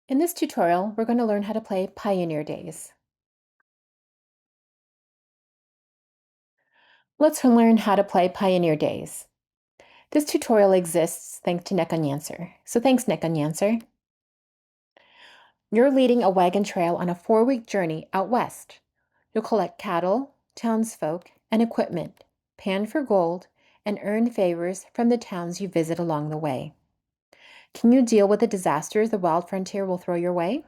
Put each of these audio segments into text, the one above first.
In this tutorial, we're going to learn how to play Pioneer Days. Let's learn how to play Pioneer Days. This tutorial exists thanks to Nick Onyanser. So thanks, Nick Onyanser. You're leading a wagon trail on a 4-week journey out west. You'll collect cattle, townsfolk, and equipment, pan for gold, and earn favors from the towns you visit along the way. Can you deal with the disasters the wild frontier will throw your way?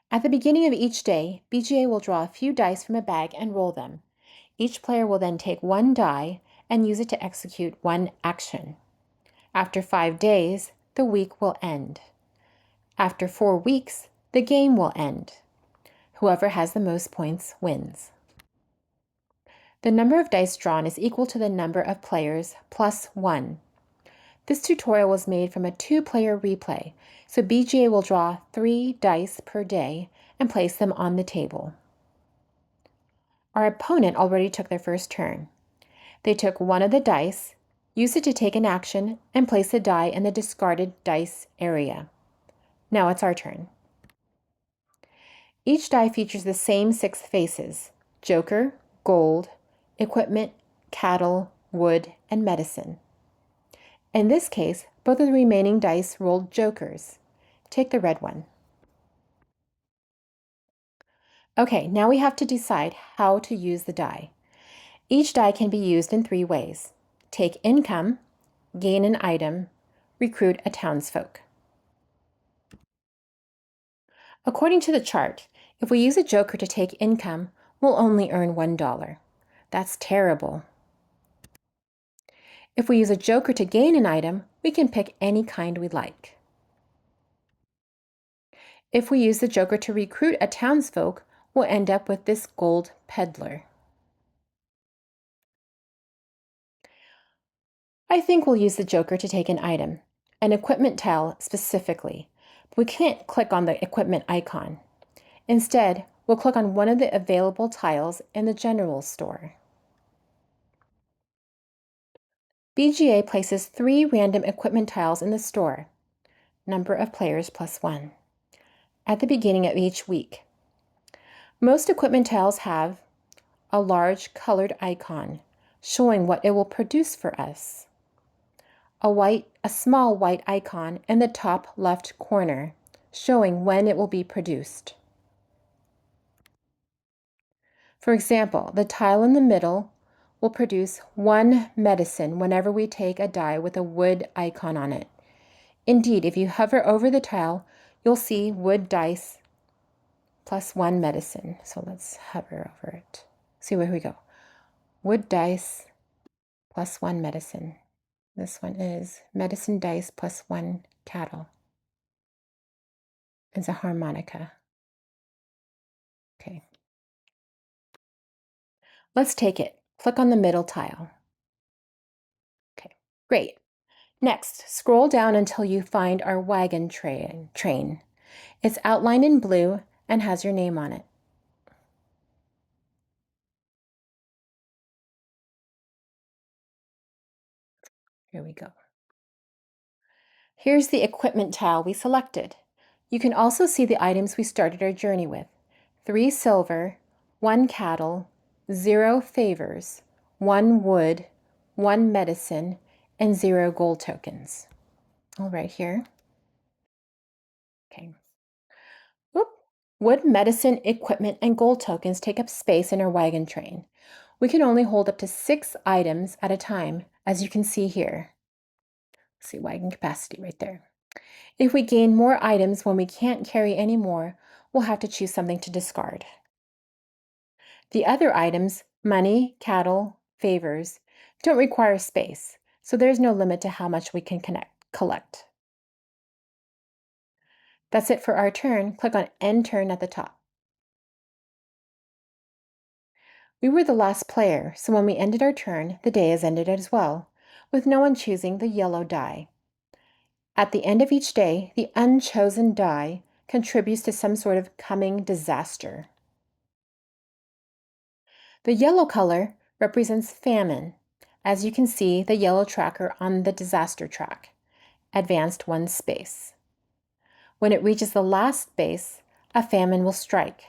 At the beginning of each day, BGA will draw a few dice from a bag and roll them. Each player will then take one die and use it to execute one action. After 5 days, the week will end. After 4 weeks, the game will end. Whoever has the most points wins. The number of dice drawn is equal to the number of players plus 1. This tutorial was made from a 2-player replay, so BGA will draw 3 dice per day and place them on the table. Our opponent already took their first turn. They took one of the dice, used it to take an action, and placed the die in the discarded dice area. Now it's our turn. Each die features the same 6 faces: Joker, Gold, Equipment, Cattle, Wood, and Medicine. In this case, both of the remaining dice rolled Jokers. Take the red one. Okay, now we have to decide how to use the die. Each die can be used in 3 ways: take income, gain an item, recruit a townsfolk. According to the chart, if we use a joker to take income, we'll only earn $1. That's terrible. If we use a joker to gain an item, we can pick any kind we like. If we use the joker to recruit a townsfolk, we'll end up with this gold peddler. I think we'll use the joker to take an item, an equipment tile specifically, but we can't click on the equipment icon. Instead, we'll click on one of the available tiles in the general store. BGA places 3 random equipment tiles in the store, number of players plus 1, at the beginning of each week. Most equipment tiles have a large colored icon showing what it will produce for us, a small white icon in the top left corner showing when it will be produced. For example, the tile in the middle will produce 1 medicine whenever we take a die with a wood icon on it. Indeed, if you hover over the tile, you'll see wood dice plus 1 medicine. So let's hover over it. See where we go. Wood dice plus 1 medicine. This one is medicine dice plus 1 cattle. It's a harmonica. Okay. Let's take it. Click on the middle tile. Okay, great. Next, scroll down until you find our wagon train. It's outlined in blue and has your name on it. Here we go. Here's the equipment tile we selected. You can also see the items we started our journey with: 3 silver, 1 cattle, 0 favors, 1 wood, 1 medicine, and 0 gold tokens. All right, here. Okay. Whoop. Wood, medicine, equipment, and gold tokens take up space in our wagon train. We can only hold up to 6 items at a time, as you can see here. See wagon capacity right there. If we gain more items when we can't carry any more, we'll have to choose something to discard. The other items, money, cattle, favors, don't require space, so there's no limit to how much we can collect. That's it for our turn. Click on End Turn at the top. We were the last player, so when we ended our turn, the day is ended as well, with no one choosing the yellow die. At the end of each day, the unchosen die contributes to some sort of coming disaster. The yellow color represents famine. As you can see, the yellow tracker on the disaster track, advanced 1 space. When it reaches the last space, a famine will strike.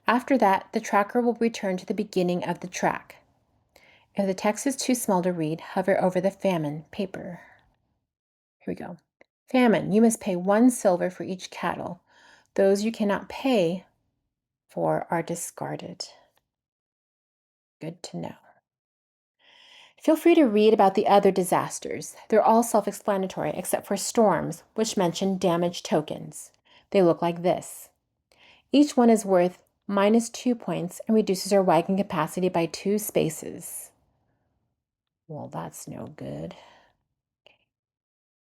After that, the tracker will return to the beginning of the track. If the text is too small to read, hover over the famine paper. Here we go. Famine, you must pay 1 silver for each cattle. Those you cannot pay for are discarded. Good to know. Feel free to read about the other disasters. They're all self-explanatory except for storms, which mention damage tokens. They look like this. Each one is worth -2 points and reduces our wagon capacity by 2 spaces. Well, that's no good.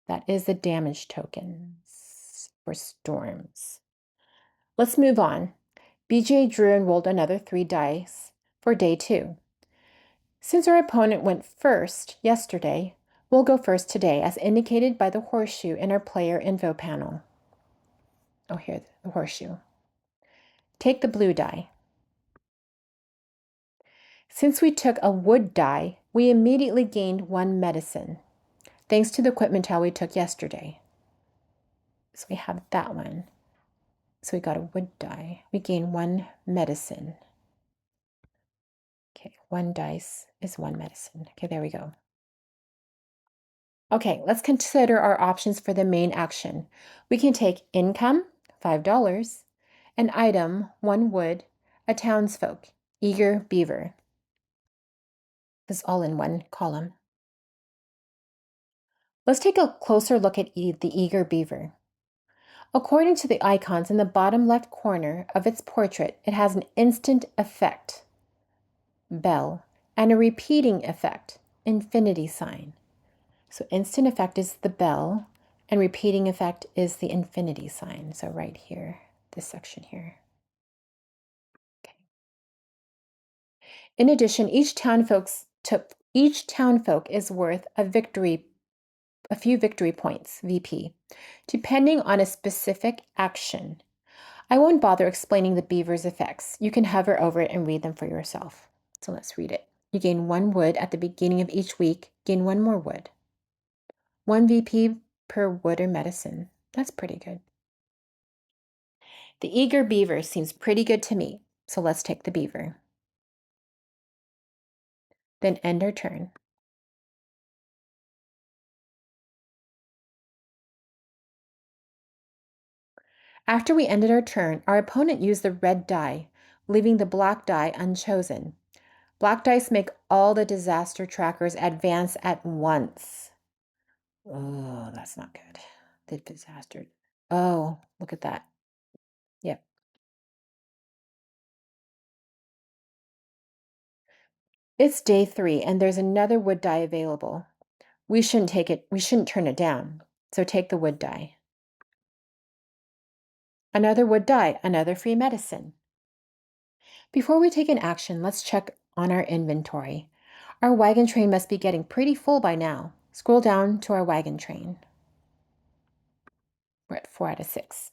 That is the damage tokens for storms. Let's move on. BJ drew and rolled another 3 dice for day 2. Since our opponent went first yesterday, we'll go first today, as indicated by the horseshoe in our player info panel. Oh, here, the horseshoe. Take the blue die. Since we took a wood die, we immediately gained 1 medicine, thanks to the equipment tile we took yesterday. So we have that one. So we got a wood die. We gain 1 medicine. Okay, 1 dice is 1 medicine. Okay, there we go. Okay, let's consider our options for the main action. We can take income, $5, an item, 1 wood, a townsfolk, eager beaver. This is all in 1 column. Let's take a closer look at the eager beaver. According to the icons in the bottom left corner of its portrait, it has an instant effect, bell, and a repeating effect, infinity sign. So instant effect is the bell, and repeating effect is the infinity sign. So right here, this section here. Okay. In addition, each townfolk is worth a few victory points, VP, depending on a specific action. I won't bother explaining the beaver's effects. You can hover over it and read them for yourself. So let's read it. You gain 1 wood at the beginning of each week, gain 1 more wood. 1 VP per wood or medicine. That's pretty good. The eager beaver seems pretty good to me, so let's take the beaver. Then end our turn. After we ended our turn, our opponent used the red die, leaving the black die unchosen. Black dice make all the disaster trackers advance at once. Oh, that's not good. The disaster. Oh, look at that. Yep. It's day 3 and there's another wood die available. We shouldn't take it. We shouldn't turn it down. So take the wood die. Another wood die, another free medicine. Before we take an action, let's check on our inventory. Our wagon train must be getting pretty full by now. Scroll down to our wagon train. We're at 4 out of 6.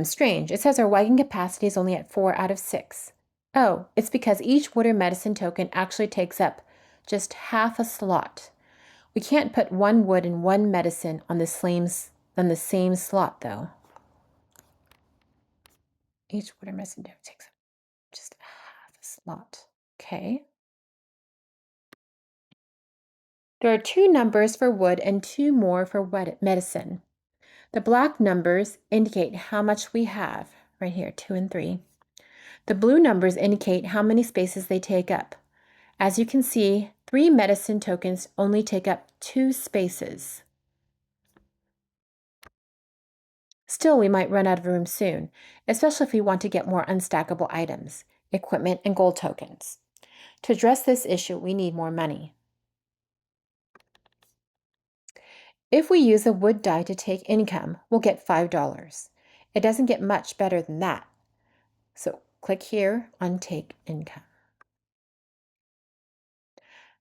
Strange. It says our wagon capacity is only at 4 out of 6. Oh, it's because each wood or medicine token actually takes up just half a slot. We can't put 1 wood and 1 medicine on the same slot, though. Each wood or medicine token takes up just half a slot. Okay. There are 2 numbers for wood and 2 more for medicine. The black numbers indicate how much we have, right here, 2 and 3. The blue numbers indicate how many spaces they take up. As you can see, 3 medicine tokens only take up 2 spaces. Still, we might run out of room soon, especially if we want to get more unstackable items, equipment, and gold tokens. To address this issue, we need more money. If we use a wood die to take income, we'll get $5. It doesn't get much better than that. So click here on Take Income.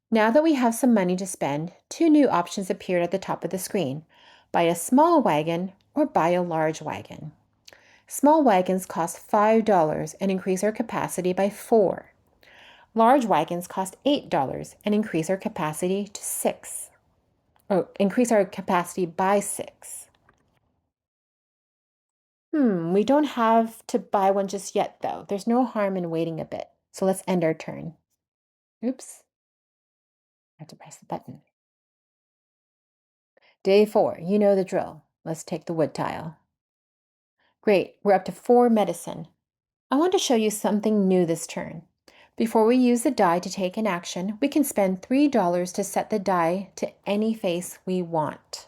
Now that we have some money to spend, 2 new options appeared at the top of the screen. Buy a small wagon or buy a large wagon. Small wagons cost $5 and increase our capacity by 4. Large wagons cost $8 and increase our capacity to 6. Or increase our capacity by 6. We don't have to buy one just yet, though. There's no harm in waiting a bit. So let's end our turn. Oops, I have to press the button. Day 4, you know the drill. Let's take the wood tile. Great, we're up to 4 medicine. I want to show you something new this turn. Before we use the die to take an action, we can spend $3 to set the die to any face we want.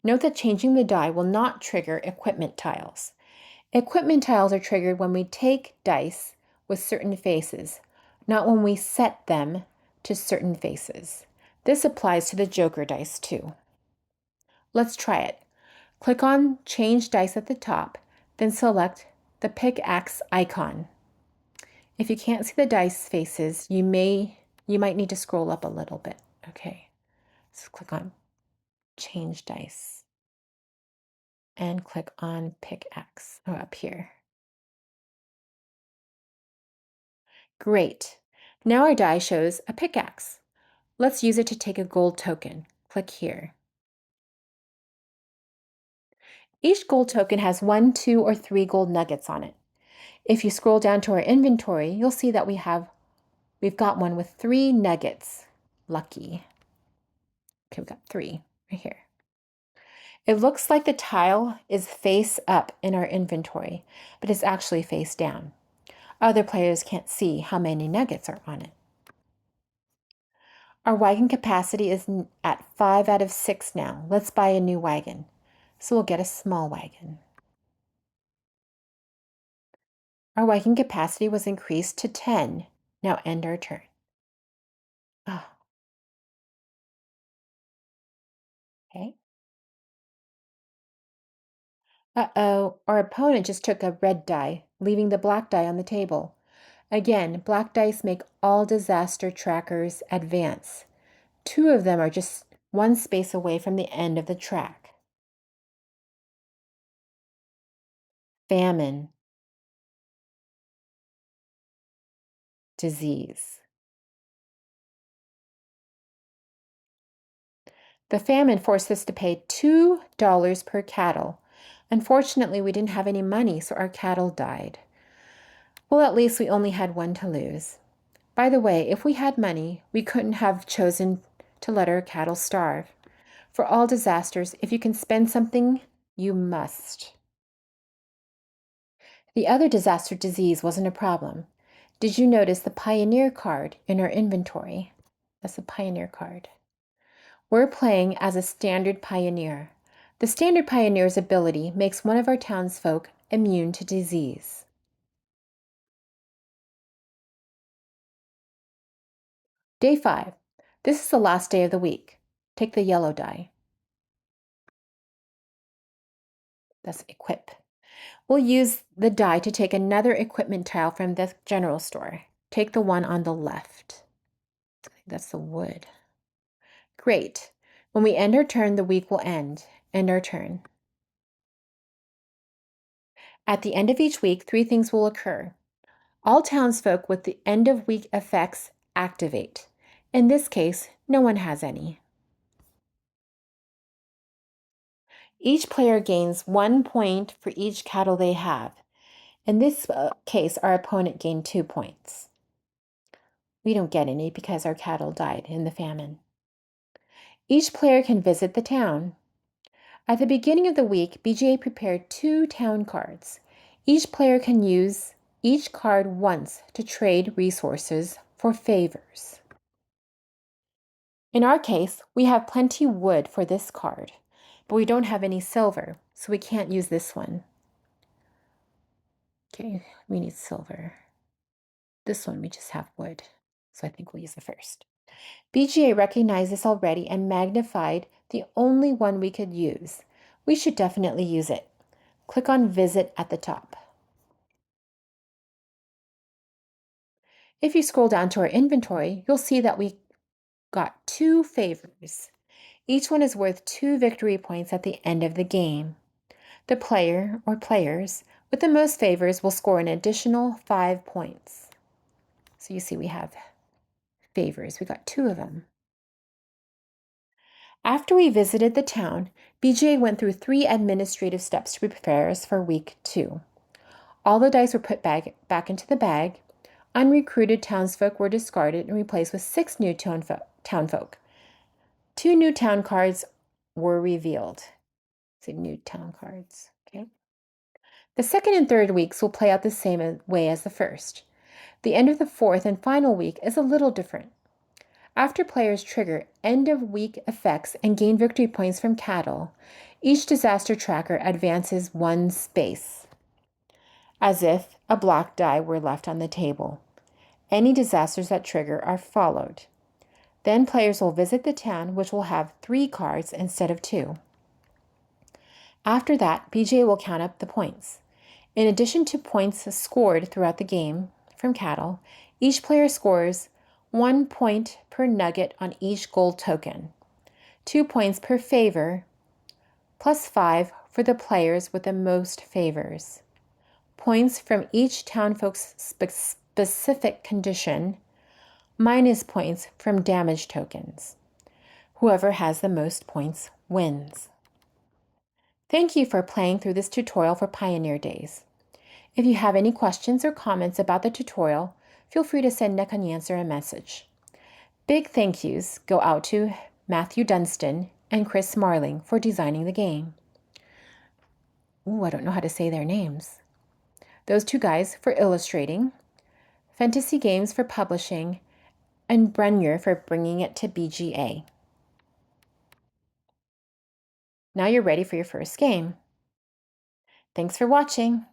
Note that changing the die will not trigger equipment tiles. Equipment tiles are triggered when we take dice with certain faces, not when we set them to certain faces. This applies to the Joker dice too. Let's try it. Click on Change Dice at the top, then select the pickaxe icon. If you can't see the dice faces, you might need to scroll up a little bit. Okay, so click on Change Dice and click on Pickaxe up here. Great. Now our die shows a pickaxe. Let's use it to take a gold token. Click here. Each gold token has 1, 2, or 3 gold nuggets on it. If you scroll down to our inventory, you'll see that we've got one with 3 nuggets. Lucky. Okay, we've got 3 right here. It looks like the tile is face up in our inventory, but it's actually face down. Other players can't see how many nuggets are on it. Our wagon capacity is at 5 out of 6 now. Let's buy a new wagon. So we'll get a small wagon. Our wagon capacity was increased to 10. Now end our turn. Oh, okay. Uh-oh, our opponent just took a red die, leaving the black die on the table. Again, black dice make all disaster trackers advance. 2 of them are just 1 space away from the end of the track. Famine. Disease. The famine forced us to pay $2 per cattle. Unfortunately, we didn't have any money, so our cattle died. Well, at least we only had 1 to lose. By the way, if we had money, we couldn't have chosen to let our cattle starve. For all disasters, if you can spend something, you must. The other disaster disease wasn't a problem. Did you notice the Pioneer card in our inventory? That's the Pioneer card. We're playing as a standard Pioneer. The standard Pioneer's ability makes one of our townsfolk immune to disease. Day 5. This is the last day of the week. Take the yellow die. That's equip. We'll use the die to take another equipment tile from the general store. Take the one on the left. I think that's the wood. Great. When we end our turn, the week will end. End our turn. At the end of each week, 3 things will occur. All townsfolk with the end of week effects activate. In this case, no one has any. Each player gains 1 point for each cattle they have. In this case, our opponent gained 2 points. We don't get any because our cattle died in the famine. Each player can visit the town. At the beginning of the week, BGA prepared 2 town cards. Each player can use each card once to trade resources for favors. In our case, we have plenty wood for this card, but we don't have any silver, so we can't use this one. Okay, we need silver. This one we just have wood, so I think we'll use the first. BGA recognized this already and magnified the only one we could use. We should definitely use it. Click on Visit at the top. If you scroll down to our inventory, you'll see that we got 2 favors. Each one is worth 2 victory points at the end of the game. The player or players with the most favors will score an additional 5 points. So you see we have favors. We got 2 of them. After we visited the town, BGA went through 3 administrative steps to prepare us for week 2. All the dice were put back into the bag. Unrecruited townsfolk were discarded and replaced with 6 new townfolk. 2 new town cards were revealed. So new town cards. Okay. The second and third weeks will play out the same way as the first. The end of the fourth and final week is a little different. After players trigger end-of-week effects and gain victory points from cattle, each disaster tracker advances 1 space, as if a black die were left on the table. Any disasters that trigger are followed. Then players will visit the town, which will have 3 cards instead of 2. After that, BGA will count up the points. In addition to points scored throughout the game from cattle, each player scores 1 point per nugget on each gold token, 2 points per favor, plus 5 for the players with the most favors, points from each townfolk's specific condition, minus points from damage tokens. Whoever has the most points wins. Thank you for playing through this tutorial for Pioneer Days. If you have any questions or comments about the tutorial, feel free to send Nick and Answer a message. Big thank yous go out to Matthew Dunstan and Chris Marling for designing the game. Ooh, I don't know how to say their names. Those 2 guys for illustrating, Fantasy Games for publishing, and Brenier for bringing it to BGA. Now you're ready for your first game. Thanks for watching.